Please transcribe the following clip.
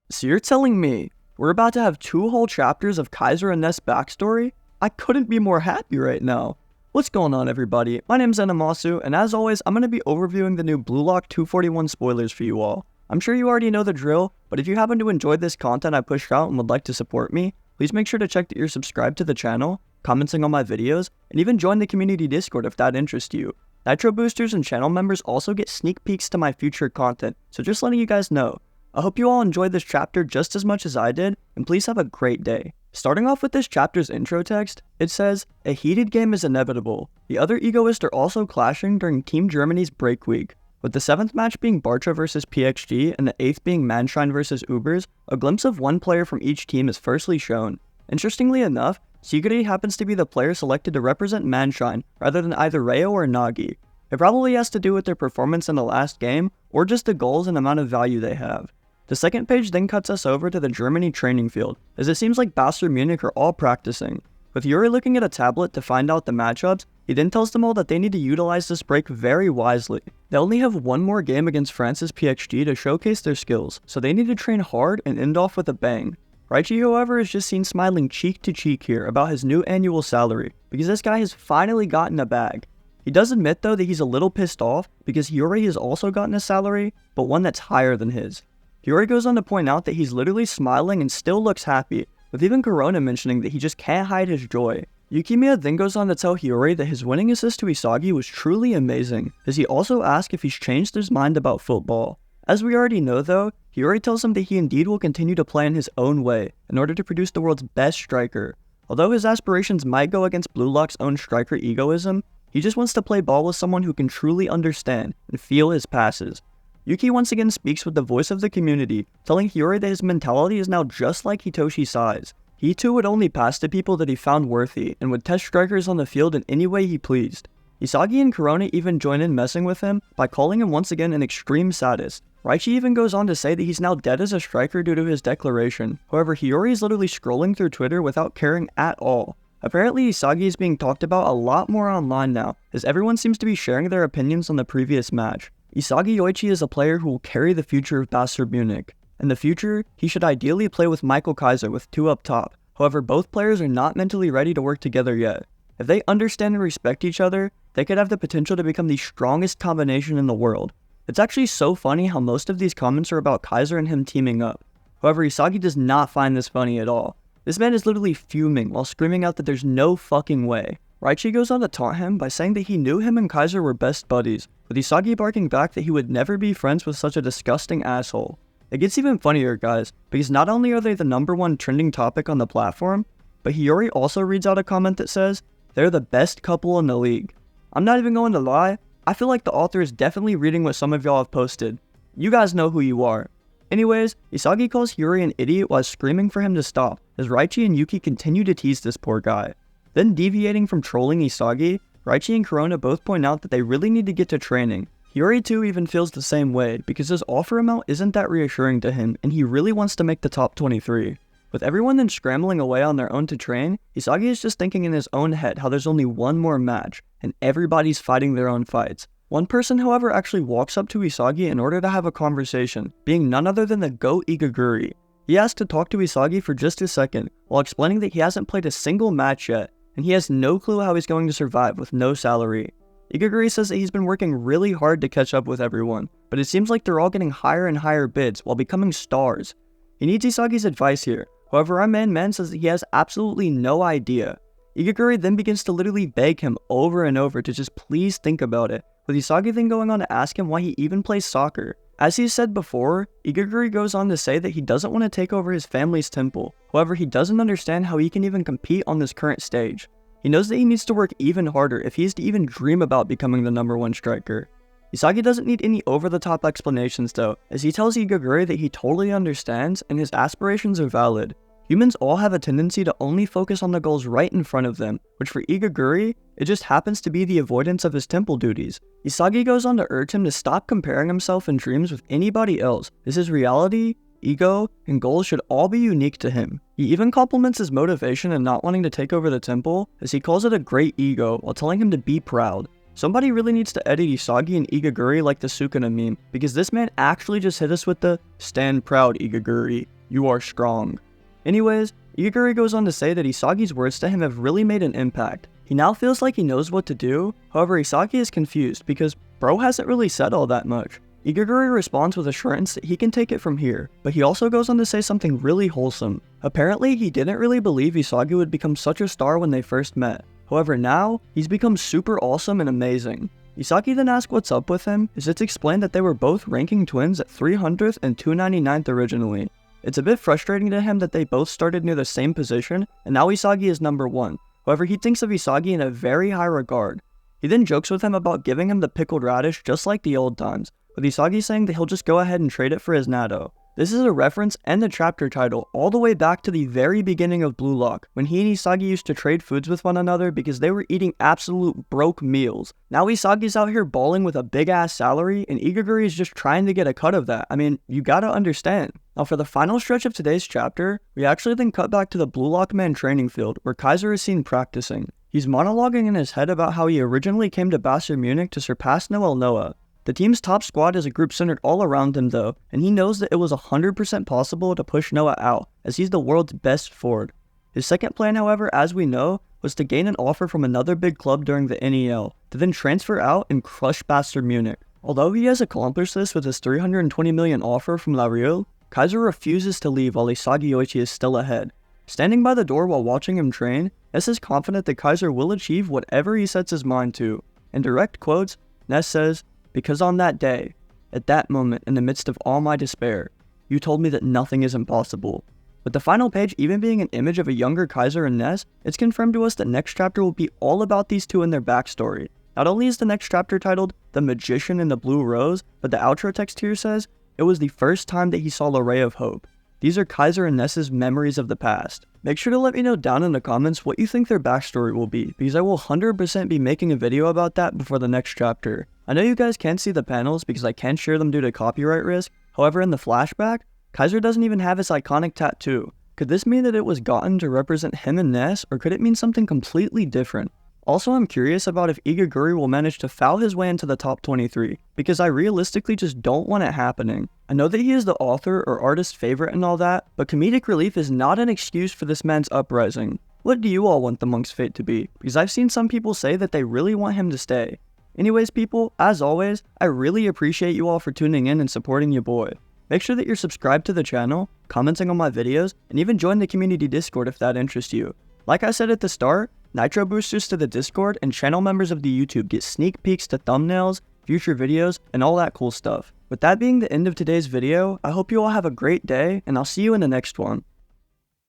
So you're telling me we're about to have 2 whole chapters of Kaiser and Ness backstory? I couldn't be more happy right now. What's going on, everybody? My name's Animasu, and as always, I'm going to be overviewing the new Blue Lock 241 spoilers for you all. I'm sure you already know the drill, but if you happen to enjoy this content I pushed out and would like to support me, please make sure to check that you're subscribed to the channel, commenting on my videos, and even join the community Discord if that interests you. Nitro boosters and channel members also get sneak peeks to my future content, so just letting you guys know. I hope you all enjoyed this chapter just as much as I did, and please have a great day. Starting off with this chapter's intro text, it says, "A heated game is inevitable. The other egoists are also clashing during Team Germany's break week. With the 7th match being Barca vs PXG and the 8th being Munchen vs Ubers, a glimpse of one player from each team is firstly shown. Interestingly enough, Igaguri happens to be the player selected to represent Munchen rather than either Reo or Nagi. It probably has to do with their performance in the last game, or just the goals and amount of value they have. The second page then cuts us over to the Germany training field, as it seems like Basel Munich are all practicing. With Yuri looking at a tablet to find out the matchups, he then tells them all that they need to utilize this break very wisely. They only have one more game against France's PXG to showcase their skills, so they need to train hard and end off with a bang. Yoichi, however, is just seen smiling cheek to cheek here about his new annual salary, because this guy has finally gotten a bag. He does admit though that he's a little pissed off because Yuri has also gotten a salary, but one that's higher than his. Yuri goes on to point out that he's literally smiling and still looks happy, with even Corona mentioning that he just can't hide his joy. Yukimiya then goes on to tell Hiyori that his winning assist to Isagi was truly amazing, as he also asks if he's changed his mind about football. As we already know though, Hiyori tells him that he indeed will continue to play in his own way in order to produce the world's best striker. Although his aspirations might go against Blue Lock's own striker egoism, he just wants to play ball with someone who can truly understand and feel his passes. Yuki once again speaks with the voice of the community, telling Hiyori that his mentality is now just like Hitoshi's size. He too would only pass to people that he found worthy, and would test strikers on the field in any way he pleased. Isagi and Corona even join in messing with him by calling him once again an extreme sadist. Raichi even goes on to say that he's now dead as a striker due to his declaration. However, Hiyori is literally scrolling through Twitter without caring at all. Apparently Isagi is being talked about a lot more online now, as everyone seems to be sharing their opinions on the previous match. Isagi Yoichi is a player who will carry the future of Basel Munich. In the future, he should ideally play with Michael Kaiser with 2 up top. However, both players are not mentally ready to work together yet. If they understand and respect each other, they could have the potential to become the strongest combination in the world. It's actually so funny how most of these comments are about Kaiser and him teaming up. However, Isagi does not find this funny at all. This man is literally fuming while screaming out that there's no fucking way. Raichi goes on to taunt him by saying that he knew him and Kaiser were best buddies, with Isagi barking back that he would never be friends with such a disgusting asshole. It gets even funnier, guys, because not only are they the #1 trending topic on the platform, but Hiyori also reads out a comment that says, "They're the best couple in the league." I'm not even going to lie, I feel like the author is definitely reading what some of y'all have posted. You guys know who you are. Anyways, Isagi calls Hiyori an idiot while screaming for him to stop, as Raichi and Yuki continue to tease this poor guy. Then deviating from trolling Isagi, Raichi and Corona both point out that they really need to get to training. Hiyori too even feels the same way, because his offer amount isn't that reassuring to him and he really wants to make the top 23. With everyone then scrambling away on their own to train, Isagi is just thinking in his own head how there's only one more match, and everybody's fighting their own fights. One person however actually walks up to Isagi in order to have a conversation, being none other than the GOAT Igaguri. He asks to talk to Isagi for just a second, while explaining that he hasn't played a single match yet, and he has no clue how he's going to survive with no salary. Igaguri says that he's been working really hard to catch up with everyone, but it seems like they're all getting higher and higher bids while becoming stars. He needs Isagi's advice here, however our man says that he has absolutely no idea. Igaguri then begins to literally beg him over and over to just please think about it, with Isagi then going on to ask him why he even plays soccer. As he said before, Igaguri goes on to say that he doesn't want to take over his family's temple, however he doesn't understand how he can even compete on this current stage. He knows that he needs to work even harder if he is to even dream about becoming the #1 striker. Isagi doesn't need any over-the-top explanations though, as he tells Igaguri that he totally understands and his aspirations are valid. Humans all have a tendency to only focus on the goals right in front of them, which for Igaguri, it just happens to be the avoidance of his temple duties. Isagi goes on to urge him to stop comparing himself in dreams with anybody else, as his reality, ego, and goals should all be unique to him. He even compliments his motivation in not wanting to take over the temple, as he calls it a great ego while telling him to be proud. Somebody really needs to edit Isagi and Igaguri like the Sukuna meme, because this man actually just hit us with the "Stand proud, Igaguri." You are strong. Anyways, Igaguri goes on to say that Isagi's words to him have really made an impact. He now feels like he knows what to do, however Isagi is confused because bro hasn't really said all that much. Igaguri responds with assurance that he can take it from here, but he also goes on to say something really wholesome. Apparently, he didn't really believe Isagi would become such a star when they first met. However, now, he's become super awesome and amazing. Isagi then asks what's up with him, as it's explained that they were both ranking twins at 300th and 299th originally. It's a bit frustrating to him that they both started near the same position, and now Isagi is number 1. However, he thinks of Isagi in a very high regard. He then jokes with him about giving him the pickled radish just like the old times, with Isagi saying that he'll just go ahead and trade it for his natto. This is a reference and the chapter title all the way back to the very beginning of Blue Lock, when he and Isagi used to trade foods with one another because they were eating absolute broke meals. Now Isagi's out here balling with a big ass salary, and Igaguri is just trying to get a cut of that. I mean, you gotta understand. Now for the final stretch of today's chapter, we actually then cut back to the Blue Lock Man training field, where Kaiser is seen practicing. He's monologuing in his head about how he originally came to Basel Munich to surpass Noel Noah. The team's top squad is a group centered all around him though, and he knows that it was 100% possible to push Noah out, as he's the world's best forward. His second plan, however, as we know, was to gain an offer from another big club during the NEL, to then transfer out and crush Basel Munich. Although he has accomplished this with his 320 million offer from La Real, Kaiser refuses to leave while Isagi Yoichi is still ahead. Standing by the door while watching him train, Ness is confident that Kaiser will achieve whatever he sets his mind to. In direct quotes, Ness says, "Because on that day, at that moment in the midst of all my despair, you told me that nothing is impossible." With the final page even being an image of a younger Kaiser and Ness, it's confirmed to us that next chapter will be all about these two and their backstory. Not only is the next chapter titled The Magician in the Blue Rose, but the outro text here says, "It was the first time that he saw a ray of hope." These are Kaiser and Ness's memories of the past. Make sure to let me know down in the comments what you think their backstory will be, because I will 100% be making a video about that before the next chapter. I know you guys can't see the panels because I can't share them due to copyright risk, however in the flashback, Kaiser doesn't even have his iconic tattoo. Could this mean that it was gotten to represent him and Ness, or could it mean something completely different? Also, I'm curious about if Igaguri will manage to foul his way into the top 23, because I realistically just don't want it happening. I know that he is the author or artist's favorite and all that, but comedic relief is not an excuse for this man's uprising. What do you all want the monk's fate to be? Because I've seen some people say that they really want him to stay. Anyways people, as always, I really appreciate you all for tuning in and supporting your boy. Make sure that you're subscribed to the channel, commenting on my videos, and even join the community Discord if that interests you. Like I said at the start, Nitro boosters to the Discord and channel members of the YouTube get sneak peeks to thumbnails, future videos, and all that cool stuff. With that being the end of today's video, I hope you all have a great day, and I'll see you in the next one.